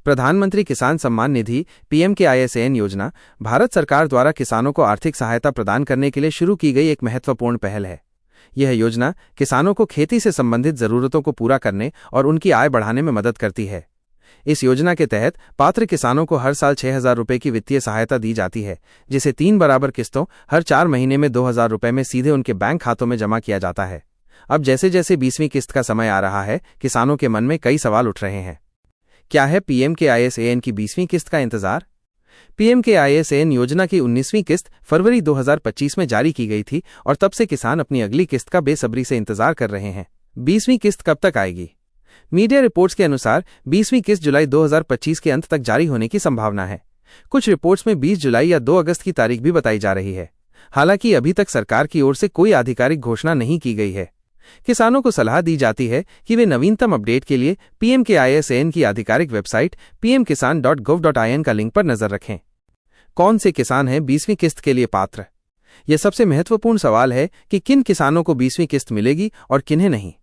प्रधानमंत्री किसान सम्मान निधि (पीएम-KISAN) योजना भारत सरकार द्वारा किसानों को आर्थिक सहायता प्रदान करने के लिए शुरू की गई एक महत्वपूर्ण पहल है। यह योजना किसानों को खेती से संबंधित जरूरतों को पूरा करने और उनकी आय बढ़ाने में मदद करती है। इस योजना के तहत पात्र किसानों को हर साल 6,000 रुपये की वित्तीय सहायता दी जाती है, जिसे 3 बराबर किस्तों हर 4 महीने में 2,000 रुपये में सीधे उनके बैंक खातों में जमा किया जाता है। अब जैसे जैसे 20वीं किस्त का समय आ रहा है, किसानों के मन में कई सवाल उठ रहे हैं। क्या है पीएम-KISAN की 20वीं किस्त का इंतजार? पीएम-KISAN योजना की 19वीं किस्त फरवरी 2025 में जारी की गई थी और तब से किसान अपनी अगली किस्त का बेसब्री से इंतजार कर रहे हैं। 20वीं किस्त कब तक आएगी? मीडिया रिपोर्ट्स के अनुसार 20वीं किस्त जुलाई 2025 के अंत तक जारी होने की संभावना है। कुछ रिपोर्ट्स में 20 जुलाई या 2 अगस्त की तारीख भी बताई जा रही है। हालांकि अभी तक सरकार की ओर से कोई आधिकारिक घोषणा नहीं की गई है। किसानों को सलाह दी जाती है कि वे नवीनतम अपडेट के लिए पीएम-KISAN की आधिकारिक वेबसाइट pmkisan.gov.in का लिंक पर नजर रखें। कौन से किसान हैं 20वीं किस्त के लिए पात्र? यह सबसे महत्वपूर्ण सवाल है कि किन किसानों को 20वीं किस्त मिलेगी और किन्हें नहीं।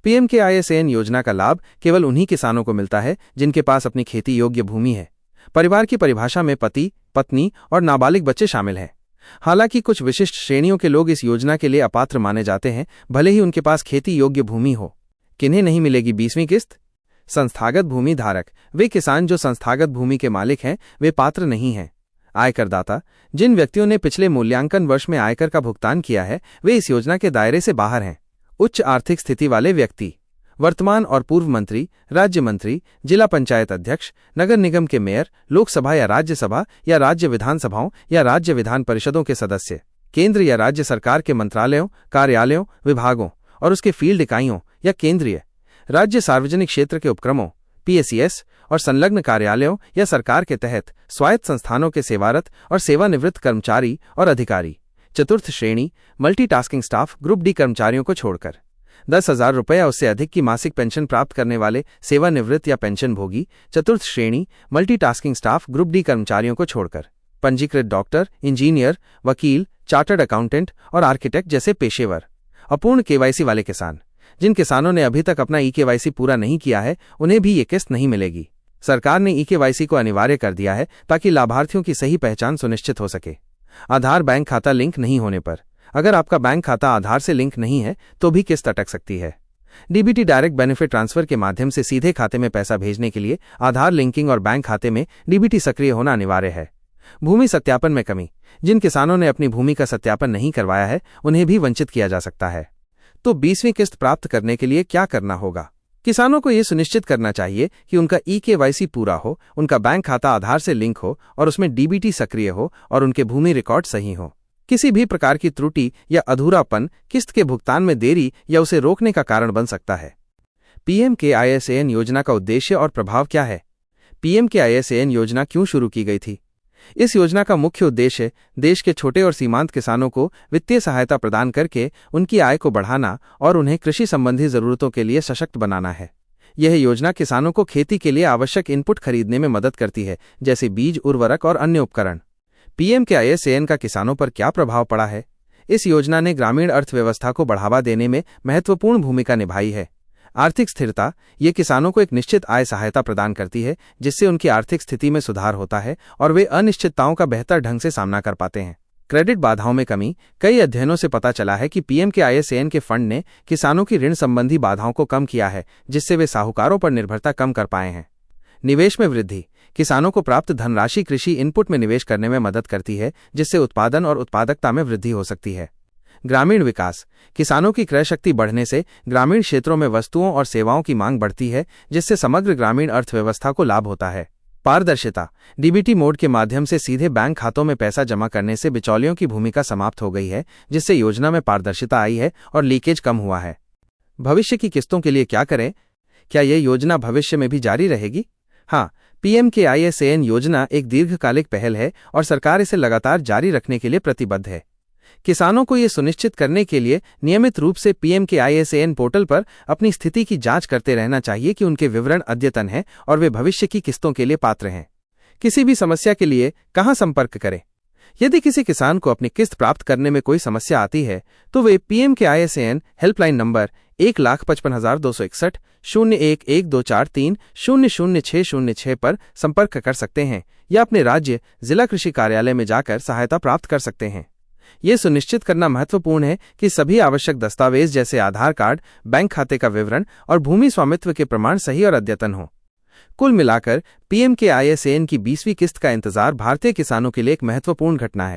पीएम-KISAN योजना का लाभ केवल उन्हीं किसानों को मिलता है जिनके पास अपनी खेती योग्य भूमि है। परिवार की परिभाषा में पति, पत्नी और नाबालिग बच्चे शामिल हैं। हालांकि कुछ विशिष्ट श्रेणियों के लोग इस योजना के लिए अपात्र माने जाते हैं, भले ही उनके पास खेती योग्य भूमि हो। किन्हें नहीं मिलेगी 20वीं किस्त? संस्थागत भूमि धारक, वे किसान जो संस्थागत भूमि के मालिक हैं, वे पात्र नहीं हैं। आयकरदाता, जिन व्यक्तियों ने पिछले मूल्यांकन वर्ष में आयकर का भुगतान किया है, वे इस योजना के दायरे से बाहर हैं। उच्च आर्थिक स्थिति वाले व्यक्ति, वर्तमान और पूर्व मंत्री, राज्य मंत्री, जिला पंचायत अध्यक्ष, नगर निगम के मेयर, लोकसभा या राज्य विधानसभाओं या राज्य विधान परिषदों के सदस्य, केंद्र या राज्य सरकार के मंत्रालयों, कार्यालयों, विभागों और उसके फील्ड इकाइयों या केंद्रीय, राज्य सार्वजनिक क्षेत्र के उपक्रमों PSES और संलग्न कार्यालयों या सरकार के तहत स्वायत्त संस्थानों के सेवारत और सेवानिवृत्त कर्मचारी और अधिकारी। चतुर्थ श्रेणी मल्टीटास्किंग स्टाफ ग्रुप डी कर्मचारियों को छोड़कर 10,000 रुपये या उससे अधिक की मासिक पेंशन प्राप्त करने वाले सेवानिवृत्त या पेंशन भोगी। चतुर्थ श्रेणी मल्टीटास्किंग स्टाफ ग्रुप डी कर्मचारियों को छोड़कर पंजीकृत डॉक्टर, इंजीनियर, वकील, चार्टर्ड अकाउंटेंट और आर्किटेक्ट जैसे पेशेवर। अपूर्ण KYC वाले किसान, जिन किसानों ने अभी तक अपना EKYC पूरा नहीं किया है, उन्हें भी ये किस्त नहीं मिलेगी। सरकार ने EKYC को अनिवार्य कर दिया है ताकि लाभार्थियों की सही पहचान सुनिश्चित हो सके। आधार बैंक खाता लिंक नहीं होने पर, अगर आपका बैंक खाता आधार से लिंक नहीं है तो भी किस्त अटक सकती है। DBT डायरेक्ट बेनिफिट ट्रांसफर के माध्यम से सीधे खाते में पैसा भेजने के लिए आधार लिंकिंग और बैंक खाते में DBT सक्रिय होना अनिवार्य है। भूमि सत्यापन में कमी, जिन किसानों ने अपनी भूमि का सत्यापन नहीं करवाया है, उन्हें भी वंचित किया जा सकता है। तो 20वीं किस्त प्राप्त करने के लिए क्या करना होगा? किसानों को यह सुनिश्चित करना चाहिए कि उनका EKYC पूरा हो, उनका बैंक खाता आधार से लिंक हो और उसमें DBT सक्रिय हो और उनके भूमि रिकॉर्ड सही हो। किसी भी प्रकार की त्रुटि या अधूरापन किस्त के भुगतान में देरी या उसे रोकने का कारण बन सकता है। पीएम-KISAN योजना का उद्देश्य और प्रभाव क्या है? पीएम-KISAN योजना क्यों शुरू की गई थी? इस योजना का मुख्य उद्देश्य देश के छोटे और सीमांत किसानों को वित्तीय सहायता प्रदान करके उनकी आय को बढ़ाना और उन्हें कृषि संबंधी जरूरतों के लिए सशक्त बनाना है। यह योजना किसानों को खेती के लिए आवश्यक इनपुट खरीदने में मदद करती है, जैसे बीज, उर्वरक और अन्य उपकरण। पीएम-KISAN का किसानों पर क्या प्रभाव पड़ा है? इस योजना ने ग्रामीण अर्थव्यवस्था को बढ़ावा देने में महत्वपूर्ण भूमिका निभाई है। आर्थिक स्थिरता, ये किसानों को एक निश्चित आय सहायता प्रदान करती है, जिससे उनकी आर्थिक स्थिति में सुधार होता है और वे अनिश्चितताओं का बेहतर ढंग से सामना कर पाते हैं। क्रेडिट बाधाओं में कमी, कई अध्ययनों से पता चला है कि पीएम-KISAN के फंड ने किसानों की ऋण संबंधी बाधाओं को कम किया है, जिससे वे साहूकारों पर निर्भरता कम कर पाए हैं। निवेश में वृद्धि, किसानों को प्राप्त धनराशि कृषि इनपुट में निवेश करने में मदद करती है, जिससे उत्पादन और उत्पादकता में वृद्धि हो सकती है। ग्रामीण विकास, किसानों की क्रय शक्ति बढ़ने से ग्रामीण क्षेत्रों में वस्तुओं और सेवाओं की मांग बढ़ती है, जिससे समग्र ग्रामीण अर्थव्यवस्था को लाभ होता है। पारदर्शिता, DBT मोड के माध्यम से सीधे बैंक खातों में पैसा जमा करने से बिचौलियों की भूमिका समाप्त हो गई है, जिससे योजना में पारदर्शिता आई है और लीकेज कम हुआ है। भविष्य की किस्तों के लिए क्या करें? क्या यह योजना भविष्य में भी जारी रहेगी? हाँ, पीएम-KISAN योजना एक दीर्घकालिक पहल है और सरकार इसे लगातार जारी रखने के लिए प्रतिबद्ध है। किसानों को यह सुनिश्चित करने के लिए नियमित रूप से पीएम-KISAN पोर्टल पर अपनी स्थिति की जांच करते रहना चाहिए कि उनके विवरण अद्यतन हैं और वे भविष्य की किस्तों के लिए पात्र हैं। किसी भी समस्या के लिए कहां संपर्क करें? यदि किसी किसान को अपनी किस्त प्राप्त करने में कोई समस्या आती है, तो वे पीएम-KISAN हेल्पलाइन नंबर 1,55,261 011243 पर संपर्क कर सकते हैं या अपने राज्य जिला कृषि कार्यालय में जाकर सहायता प्राप्त कर सकते हैं। ये सुनिश्चित करना महत्वपूर्ण है कि सभी आवश्यक दस्तावेज जैसे आधार कार्ड, बैंक खाते का विवरण और भूमि स्वामित्व के प्रमाण सही और अद्यतन हों। कुल मिलाकर पीएम-KISAN की 20वीं किस्त का इंतजार भारतीय किसानों के लिए एक महत्वपूर्ण घटना है।